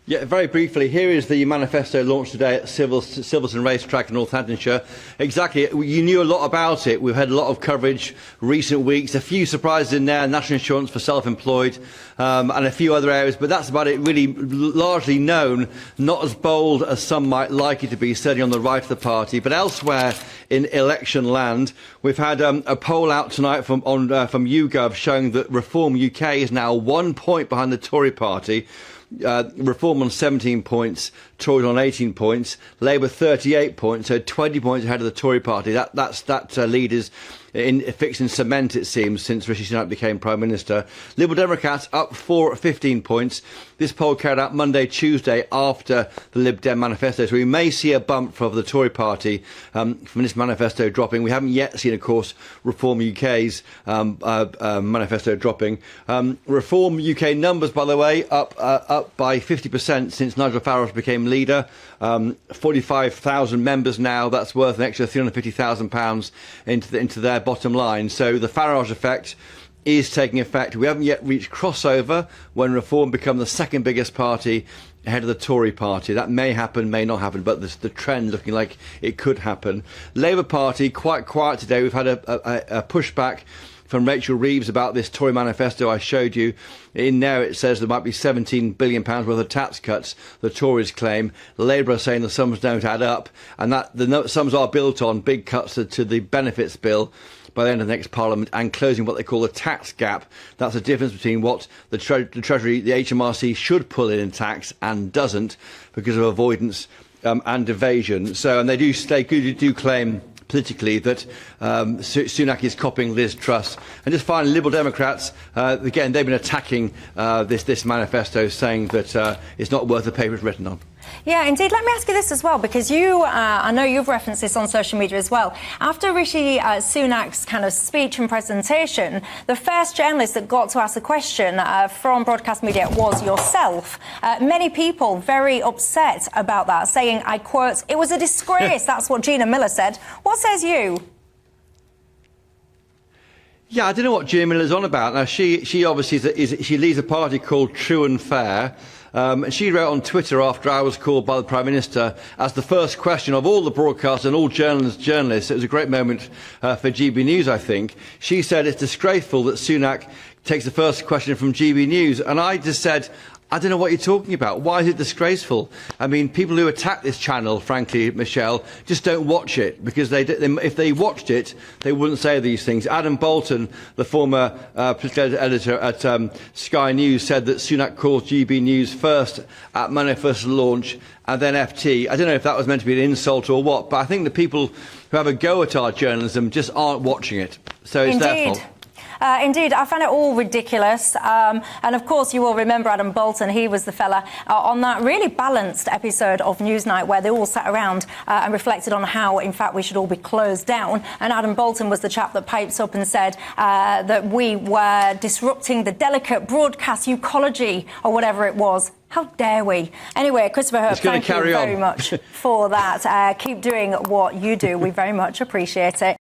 Yeah, very briefly, here is the manifesto launched today at Silverstone Racetrack in Northamptonshire. Exactly, you knew a lot about it. We've had a lot of coverage recent weeks, a few surprises in there, national insurance for self-employed, and a few other areas, but that's about it, really largely known, not as bold as some might like it to be, certainly on the right of the party. But elsewhere in election land, we've had a poll out tonight from YouGov showing that Reform UK is now 1 point behind the Tory party. Reform on 17 points, Tories on 18 points, Labour 38 points, so 20 points ahead of the Tory party. That lead is fixed in cement, it seems, since Rishi Sunak became Prime Minister. Liberal Democrats up 15 points. This poll carried out Monday, Tuesday after the Lib Dem manifesto, so we may see a bump for the Tory party from this manifesto dropping. We haven't yet seen, of course, Reform UK's manifesto dropping. Reform UK numbers, by the way, up by 50% since Nigel Farage became leader. 45,000 members now. That's worth an extra £350,000 into their bottom line. So the Farage effect is taking effect. We haven't yet reached crossover when Reform become the second biggest party ahead of the Tory party. That may happen, may not happen, but the trend looking like it could happen. Labour Party, quite quiet today. We've had a pushback from Rachel Reeves about this Tory manifesto I showed you. In there it says there might be £17 billion worth of tax cuts, the Tories claim. Labour are saying the sums don't add up, and that the sums are built on big cuts to the benefits bill by the end of the next Parliament and closing what they call the tax gap. That's the difference between what the Treasury, the HMRC, should pull in tax and doesn't because of avoidance and evasion. So, and they do claim politically that Sunak is copying Liz Truss. And just finally, Liberal Democrats, again, they've been attacking this manifesto, saying that it's not worth the paper it's written on. Yeah, indeed. Let me ask you this as well, because I know you've referenced this on social media as well. After Rishi Sunak's kind of speech and presentation, the first journalist that got to ask a question from broadcast media was yourself. Many people very upset about that, saying, I quote, "It was a disgrace." That's what Gina Miller said. What says you? Yeah, I don't know what Gina Miller's on about. Now, she obviously she leads a party called True and Fair. And she wrote on Twitter after I was called by the Prime Minister as the first question of all the broadcasters and all journalists. It was a great moment for GBNews, I think. She said it's disgraceful that Sunak takes the first question from GBNews. And I just said, I don't know what you're talking about. Why is it disgraceful? I mean, people who attack this channel, frankly, Michelle, just don't watch it, because if they watched it, they wouldn't say these things. Adam Boulton, the former political editor at Sky News, said that Sunak calls GB News first at manifesto launch and then FT. I don't know if that was meant to be an insult or what, but I think the people who have a go at our journalism just aren't watching it. So it's their fault. Indeed, I find it all ridiculous. And of course, you will remember Adam Boulton. He was the fella on that really balanced episode of Newsnight where they all sat around and reflected on how, in fact, we should all be closed down. And Adam Boulton was the chap that pipes up and said that we were disrupting the delicate broadcast ecology or whatever it was. How dare we? Anyway, Christopher Herb, thank you very much for that. Keep doing what you do. We very much appreciate it.